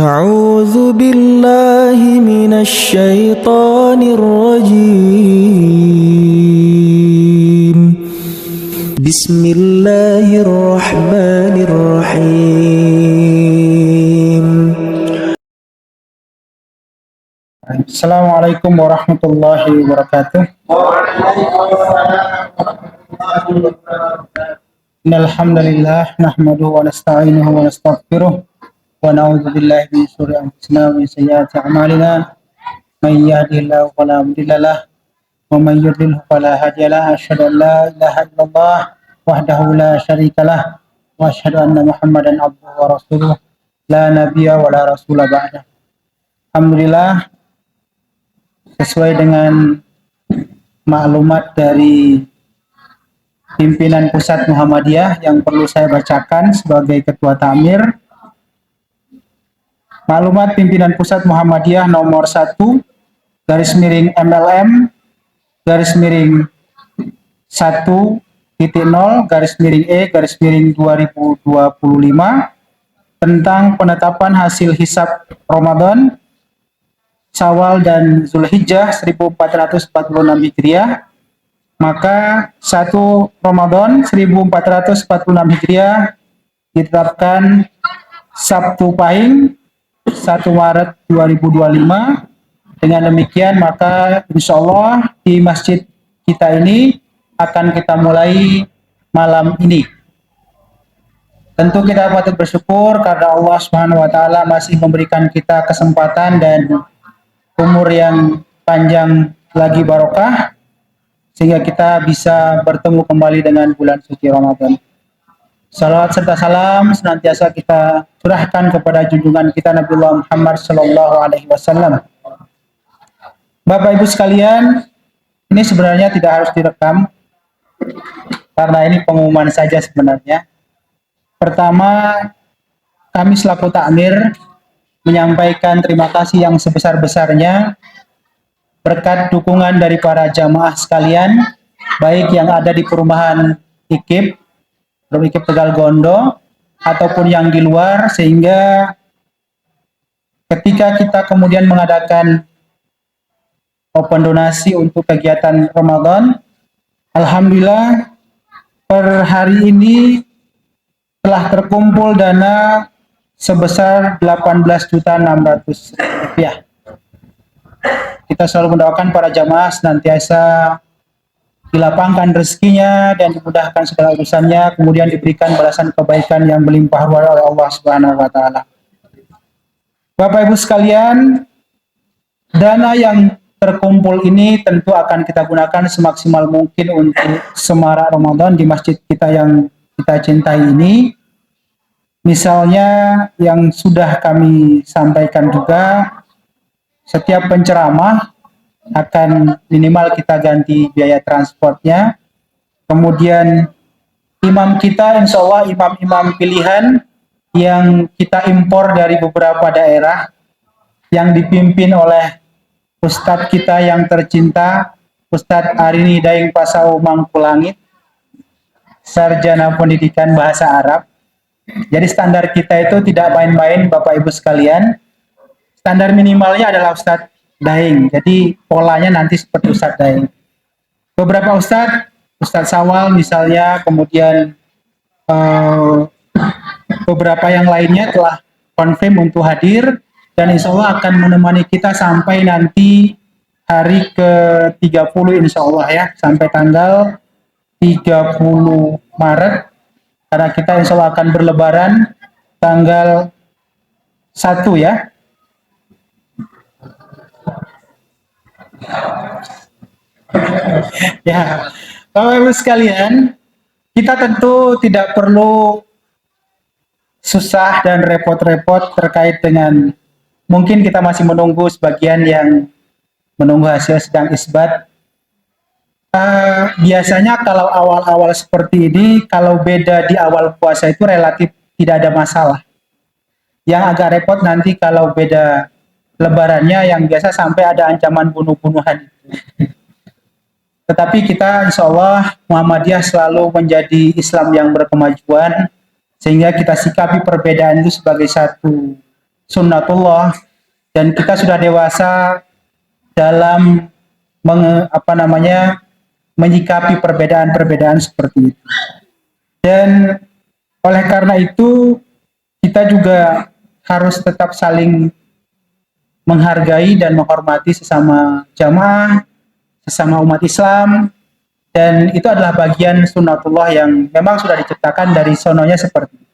أعوذ بالله من الشيطان الرجيم بسم الله الرحمن الرحيم. Assalamualaikum warahmatullahi wabarakatuh. Innal hamdalillah nahmaduhu wa nasta'inuhu wa nastaghfiruh wa na'udzu billahi min shururi anfusina wa min sayyiati a'malina. May yahdihillahu fala mudilla lahu wa may yudlilhu fala hadiya lahu. Asyhadu an la ilaha illallah wahdahu la syarika lahu wa asyhadu anna Muhammadan abduhu wa rasuluh la nabiyya wa la rasula ba'da. Alhamdulillah, sesuai dengan maklumat dari pimpinan pusat Muhammadiyah yang perlu saya bacakan sebagai ketua takmir. Maklumat pimpinan pusat Muhammadiyah nomor 1 garis miring MLM garis miring 1.0 garis miring E garis miring 2025 tentang penetapan hasil hisab Ramadan Syawal dan Zulhijjah 1446 Hijriah. Maka 1 Ramadan 1446 Hijriah ditetapkan Sabtu Pahing 1 Maret 2025. Dengan demikian maka insya Allah di masjid kita ini akan kita mulai malam ini. Tentu kita patut bersyukur karena Allah Subhanahu wa taala masih memberikan kita kesempatan dan umur yang panjang lagi barokah sehingga kita bisa bertemu kembali dengan bulan suci Ramadan. Salawat serta salam senantiasa kita curahkan kepada junjungan kita Nabiullah Muhammad sallallahu alaihi wasallam. Bapak Ibu sekalian, ini sebenarnya tidak harus direkam karena ini pengumuman saja sebenarnya. Pertama, kami selaku takmir menyampaikan terima kasih yang sebesar-besarnya berkat dukungan dari para jamaah sekalian, baik yang ada di perumahan IKIP Tegal Gondo, ataupun yang di luar, sehingga ketika kita kemudian mengadakan open donasi untuk kegiatan Ramadan, alhamdulillah per hari ini telah terkumpul dana sebesar Rp18.600.000. Kita selalu mendoakan para jamaah senantiasa dilapangkan rezekinya dan dimudahkan segala urusannya, kemudian diberikan balasan kebaikan yang berlimpah ruah oleh Allah Subhanahu wa taala. Bapak Ibu sekalian, dana yang terkumpul ini tentu akan kita gunakan semaksimal mungkin untuk semarak Ramadan di masjid kita yang kita cintai ini. Misalnya yang sudah kami sampaikan juga, setiap penceramah akan minimal kita ganti biaya transportnya. Kemudian imam kita insya Allah imam-imam pilihan yang kita impor dari beberapa daerah yang dipimpin oleh Ustadz kita yang tercinta, Ustadz Arini Daeng Pasau Mangkulangit, Sarjana Pendidikan Bahasa Arab. Jadi standar kita itu tidak main-main Bapak Ibu sekalian. Standar minimalnya adalah Ustadz Daeng. Jadi polanya nanti seperti Ustadz Daeng. Beberapa Ustadz Sawal misalnya, kemudian beberapa yang lainnya telah confirm untuk hadir dan insya Allah akan menemani kita sampai nanti hari ke-30 insya Allah ya, sampai tanggal 30 Maret karena kita insya Allah akan berlebaran tanggal 1 ya. Ya, Bapak Ibu sekalian, kita tentu tidak perlu susah dan repot-repot terkait dengan, mungkin kita masih menunggu sebagian yang menunggu hasil sidang isbat. Biasanya kalau awal-awal seperti ini, kalau beda di awal puasa itu relatif tidak ada masalah. Yang agak repot nanti kalau beda lebarannya yang biasa sampai ada ancaman bunuh-bunuhan. Tetapi kita insya Allah Muhammadiyah selalu menjadi Islam yang berkemajuan, sehingga kita sikapi perbedaan itu sebagai sunnatullah, dan kita sudah dewasa dalam menyikapi perbedaan-perbedaan seperti itu. Dan oleh karena itu kita juga harus tetap saling menghargai dan menghormati sesama jamaah, sesama umat Islam, dan itu adalah bagian sunnatullah yang memang sudah diciptakan dari sononya seperti itu.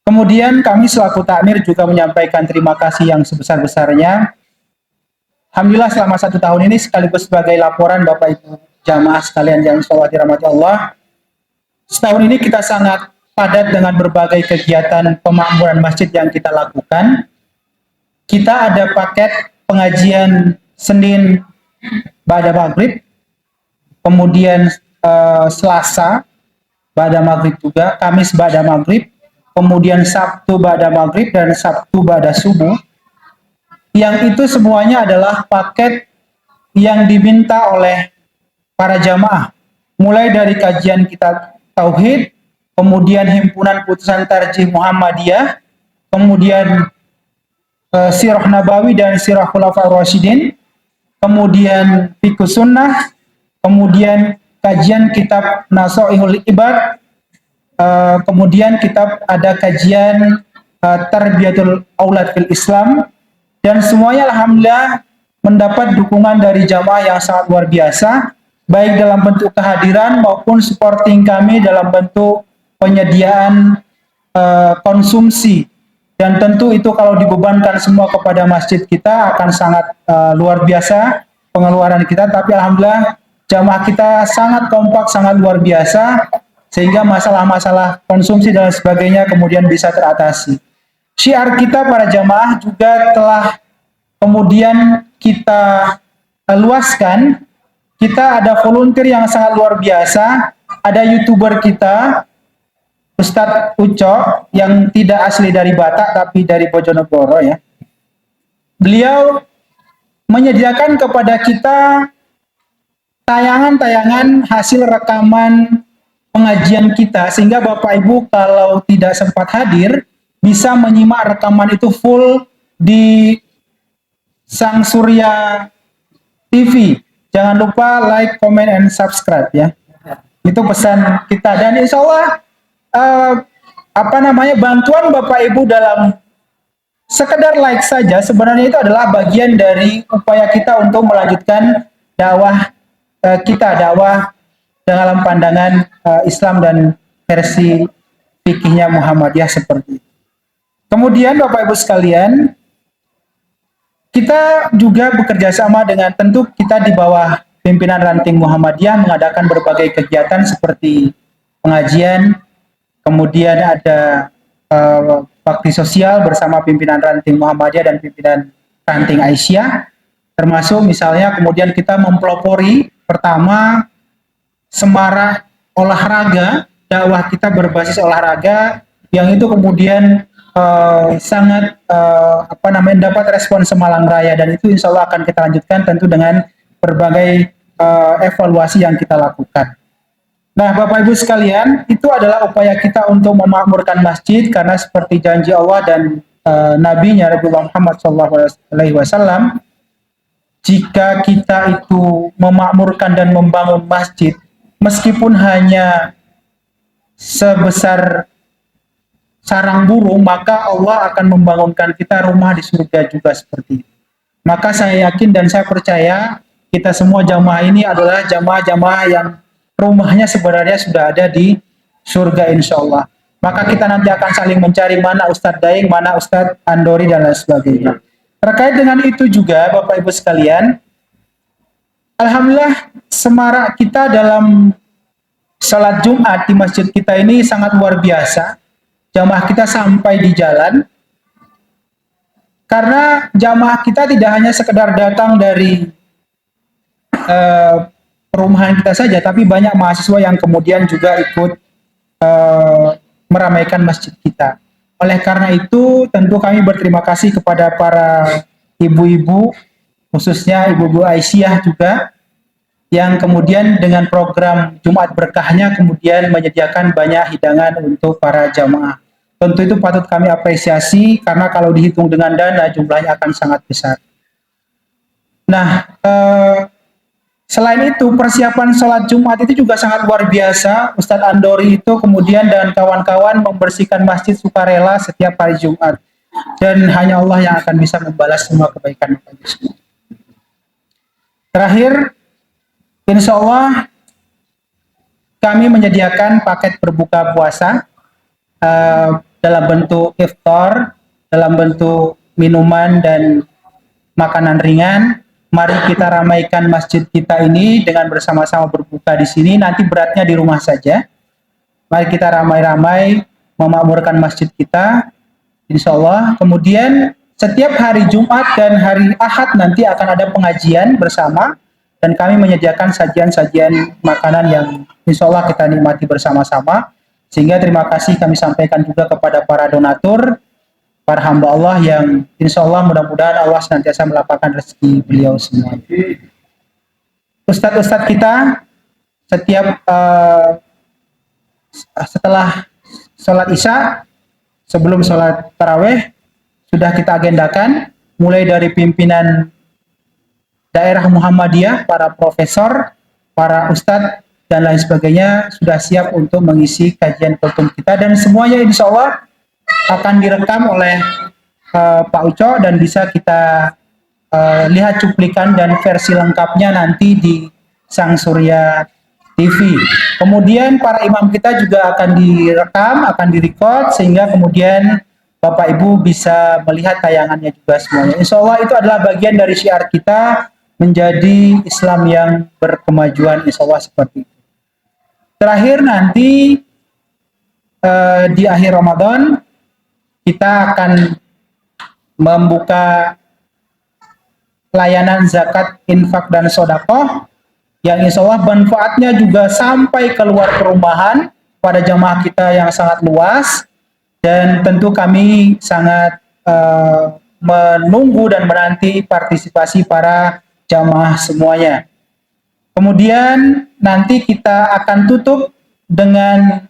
Kemudian kami selaku takmir juga menyampaikan terima kasih yang sebesar-besarnya. Alhamdulillah selama 1 tahun ini sekaligus sebagai laporan Bapak Ibu jamaah sekalian yang insya Allah dirahmati Allah, setahun ini kita sangat padat dengan berbagai kegiatan pemakmuran masjid yang kita lakukan. Kita ada paket pengajian Senin ba'da maghrib, kemudian Selasa ba'da maghrib juga, Kamis ba'da maghrib, kemudian Sabtu ba'da maghrib, dan Sabtu ba'da subuh. Yang itu semuanya adalah paket yang diminta oleh para jamaah. Mulai dari kajian kitab Tauhid, kemudian himpunan putusan tarjih Muhammadiyah, kemudian Sirah Nabawi dan Sirah Khulafaur Rasyidin, kemudian Fiqh Sunnah, kemudian kajian kitab Nasaihul Ibad, kemudian ada kajian Tarbiyatul Aulad fil Islam, dan semuanya alhamdulillah mendapat dukungan dari jamaah yang sangat luar biasa, baik dalam bentuk kehadiran maupun supporting kami dalam bentuk penyediaan konsumsi. Dan tentu itu kalau dibebankan semua kepada masjid kita akan sangat luar biasa pengeluaran kita, tapi alhamdulillah jamaah kita sangat kompak, sangat luar biasa, sehingga masalah-masalah konsumsi dan sebagainya kemudian bisa teratasi. Syiar kita para jamaah juga telah kemudian kita luaskan. Kita ada volunteer yang sangat luar biasa, ada YouTuber kita Ustadz Uco yang tidak asli dari Batak tapi dari Bojonegoro ya. Beliau menyediakan kepada kita tayangan-tayangan hasil rekaman pengajian kita, sehingga Bapak Ibu kalau tidak sempat hadir bisa menyimak rekaman itu full di Sang Surya TV. Jangan lupa like, comment, and subscribe ya. Itu pesan kita, dan insya Allah bantuan Bapak Ibu dalam sekedar like saja sebenarnya itu adalah bagian dari upaya kita untuk melanjutkan dakwah dakwah dalam pandangan Islam dan versi fikihnya Muhammadiyah seperti itu. Kemudian Bapak Ibu sekalian, kita juga bekerja sama dengan, tentu kita di bawah pimpinan ranting Muhammadiyah mengadakan berbagai kegiatan seperti pengajian, kemudian ada bakti sosial bersama pimpinan ranting Muhammadiyah dan pimpinan ranting Aisyah, termasuk misalnya kemudian kita mempelopori pertama semarak olahraga, dakwah kita berbasis olahraga, yang itu kemudian sangat dapat respon Semalang Raya, dan itu insya Allah akan kita lanjutkan tentu dengan berbagai evaluasi yang kita lakukan. Nah, Bapak Ibu sekalian, itu adalah upaya kita untuk memakmurkan masjid, karena seperti janji Allah dan Nabi-Nya Rasulullah Muhammad SAW, jika kita itu memakmurkan dan membangun masjid, meskipun hanya sebesar sarang burung, maka Allah akan membangunkan kita rumah di surga juga seperti itu. Maka saya yakin dan saya percaya kita semua jamaah ini adalah jamaah-jamaah yang rumahnya sebenarnya sudah ada di surga insya Allah. Maka kita nanti akan saling mencari mana Ustadz Daeng, mana Ustadz Andori, dan lain sebagainya. Terkait dengan itu juga Bapak Ibu sekalian, alhamdulillah semarak kita dalam salat Jumat di masjid kita ini sangat luar biasa. Jamaah kita sampai di jalan, karena jamaah kita tidak hanya sekedar datang dari perumahan kita saja, tapi banyak mahasiswa yang kemudian juga ikut meramaikan masjid kita. Oleh karena itu, tentu kami berterima kasih kepada para ibu-ibu, khususnya Ibu-ibu Aisyah juga, yang kemudian dengan program Jumat Berkahnya kemudian menyediakan banyak hidangan untuk para jamaah. Tentu itu patut kami apresiasi karena kalau dihitung dengan dana jumlahnya akan sangat besar. Nah, selain itu persiapan sholat Jumat itu juga sangat luar biasa. Ustadz Andori itu kemudian dan kawan-kawan membersihkan masjid sukarela setiap hari Jumat. Dan hanya Allah yang akan bisa membalas semua kebaikan itu. Terakhir, insya Allah kami menyediakan paket berbuka puasa dalam bentuk iftar, dalam bentuk minuman dan makanan ringan. Mari kita ramaikan masjid kita ini dengan bersama-sama berbuka di sini. Nanti beratnya di rumah saja. Mari kita ramai-ramai memakmurkan masjid kita, insya Allah. Kemudian setiap hari Jumat dan hari Ahad nanti akan ada pengajian bersama. Dan kami menyediakan sajian-sajian makanan yang insya Allah kita nikmati bersama-sama. Sehingga terima kasih kami sampaikan juga kepada para donatur, para hamba Allah yang insya Allah mudah-mudahan Allah senantiasa melapangkan rezeki beliau semua. Ustadz-ustadz kita setiap setelah sholat Isya, sebelum sholat taraweh, sudah kita agendakan, mulai dari pimpinan daerah Muhammadiyah, para profesor, para ustadz, dan lain sebagainya, sudah siap untuk mengisi kajian kultum kita, dan semuanya insya Allah akan direkam oleh Pak Uco dan bisa kita lihat cuplikan dan versi lengkapnya nanti di Sang Surya TV. Kemudian para imam kita juga akan direkam, akan direcord sehingga kemudian Bapak Ibu bisa melihat tayangannya juga semuanya. Insya Allah itu adalah bagian dari syiar kita menjadi Islam yang berkemajuan, insya Allah seperti itu. Terakhir nanti di akhir Ramadan kita akan membuka layanan zakat, infak, dan sodakoh yang insya Allah manfaatnya juga sampai keluar perumahan pada jamaah kita yang sangat luas, dan tentu kami sangat menunggu dan menanti partisipasi para jamaah semuanya. Kemudian nanti kita akan tutup dengan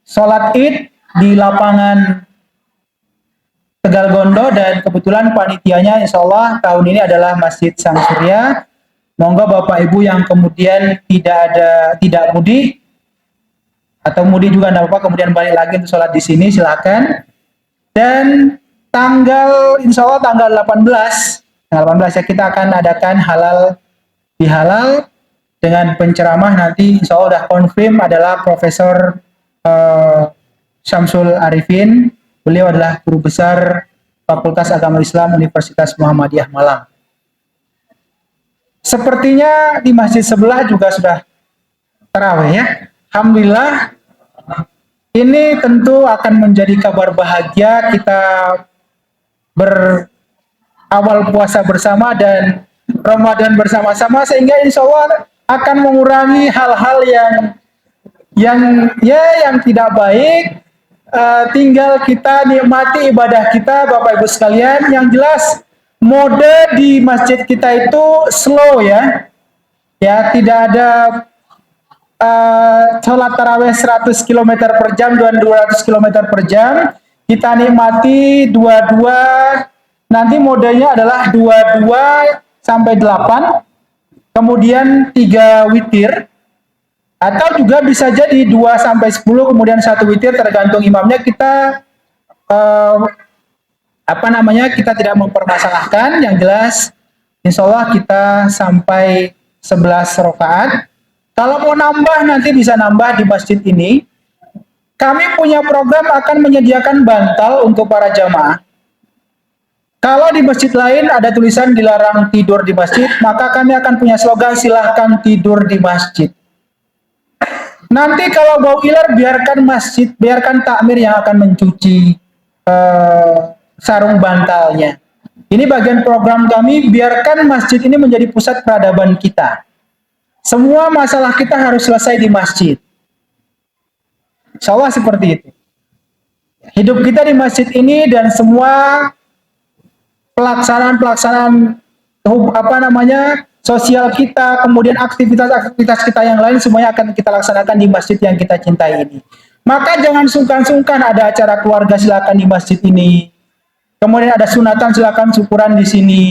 sholat Id di lapangan Tegal Gondo, dan kebetulan panitianya insya Allah tahun ini adalah Masjid Sang Surya. Monggo Bapak Ibu yang kemudian tidak mudik atau mudik juga tidak apa-apa, kemudian balik lagi untuk sholat di sini silakan. Dan insya Allah tanggal 18 ya kita akan adakan halal bihalal dengan penceramah nanti insya Allah udah konfirm adalah Profesor Syamsul Arifin. Beliau adalah guru besar Fakultas Agama Islam Universitas Muhammadiyah Malang. Sepertinya di masjid sebelah juga sudah tarawih ya. Alhamdulillah. Ini tentu akan menjadi kabar bahagia kita berawal puasa bersama dan Ramadan bersama-sama, sehingga insya Allah akan mengurangi hal-hal yang tidak baik. Tinggal kita nikmati ibadah kita, Bapak Ibu sekalian. Yang jelas mode di masjid kita itu slow ya, tidak ada sholat taraweh 100 km per jam dan 200 km per jam. Kita nikmati dua-dua, nanti modenya adalah 22 sampai 8, kemudian 3 witir, atau juga bisa jadi 2 sampai 10 kemudian 1 witir, tergantung imamnya. Kita kita tidak mempermasalahkan, yang jelas insya Allah kita sampai 11 rakaat. Kalau mau nambah nanti bisa nambah di masjid ini. Kami punya program akan menyediakan bantal untuk para jamaah. Kalau di masjid lain ada tulisan dilarang tidur di masjid, maka kami akan punya slogan silahkan tidur di masjid. Nanti kalau bau iler biarkan takmir yang akan mencuci sarung bantalnya. Ini bagian program kami, biarkan masjid ini menjadi pusat peradaban kita. Semua masalah kita harus selesai di masjid. Insya Allah seperti itu. Hidup kita di masjid ini dan semua pelaksanaan sosial kita, kemudian aktivitas-aktivitas kita yang lain semuanya akan kita laksanakan di masjid yang kita cintai ini. Maka jangan sungkan-sungkan ada acara keluarga silakan di masjid ini. Kemudian ada sunatan silakan syukuran di sini.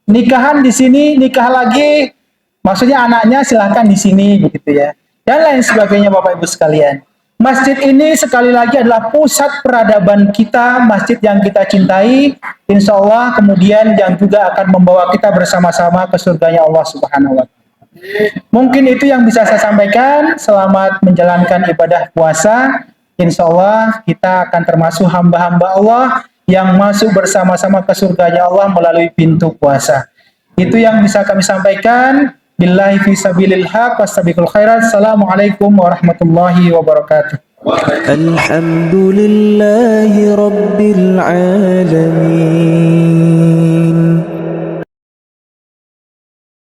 Nikahan di sini, nikah lagi, maksudnya anaknya silahkan di sini begitu ya. Dan lain sebagainya Bapak Ibu sekalian. Masjid ini sekali lagi adalah pusat peradaban kita, masjid yang kita cintai, insya Allah kemudian yang juga akan membawa kita bersama-sama ke surganya Allah Subhanahu wa Ta'ala. Mungkin itu yang bisa saya sampaikan. Selamat menjalankan ibadah puasa. Insya Allah kita akan termasuk hamba-hamba Allah yang masuk bersama-sama ke surganya Allah melalui pintu puasa. Itu yang bisa kami sampaikan. Billahi fi sabilil haq wastabiqul khairat. Assalamualaikum warahmatullahi wabarakatuh. الحمد لله رب العالمين